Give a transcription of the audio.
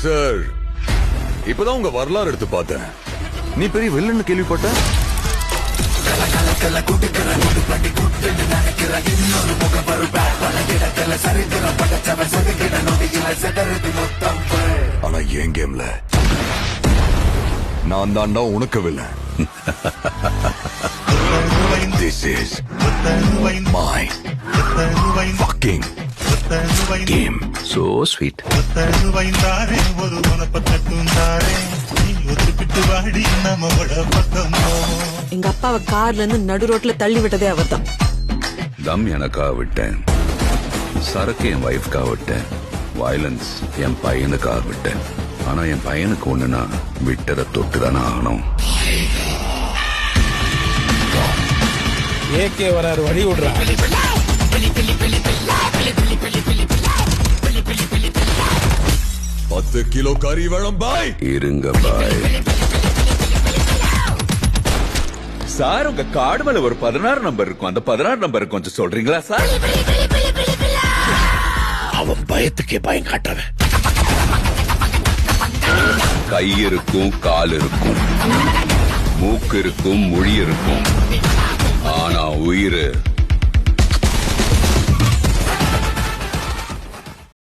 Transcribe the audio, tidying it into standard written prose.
Sir, இப்பதான் உங்க வரலாறு எடுத்து பார்த்தேன். நீ பெரிய வில்லன்னு கேள்விப்பட்ட. ஆனா என் கேம்ல நான் தாண்டா உனக்கு villain. This is my fucking game. So sweet. எங்க அப்பாவை கார்ல இருந்து நடு ரோட்ல தள்ளி விட்டதே அவர்தான். தம் எனக்காக விட்டேன், சரக்கு என் வைஃப்காக விட்டேன், வயலன்ஸ் என் பையனுக்காக விட்டேன். ஆனா என் பையனுக்கு ஒண்ணுனா விட்டரை தொட்டுதானே ஆகணும். ஏகே வராரு, வழி விடுறா. 10 கிலோ கறி வேணும் பாய். இருங்க பாய். சார், உங்க கார்டு மேல ஒரு 16 நம்பர் இருக்கும். அந்த 16 நம்பர் கொஞ்சம் சொல்றீங்களா சார்? அவன் பயத்துக்கே பயம் காட்டுறவன். கை இருக்கும், கால் இருக்கும், மூக்கு இருக்கும், மொழி இருக்கும். ஆனா உயிர்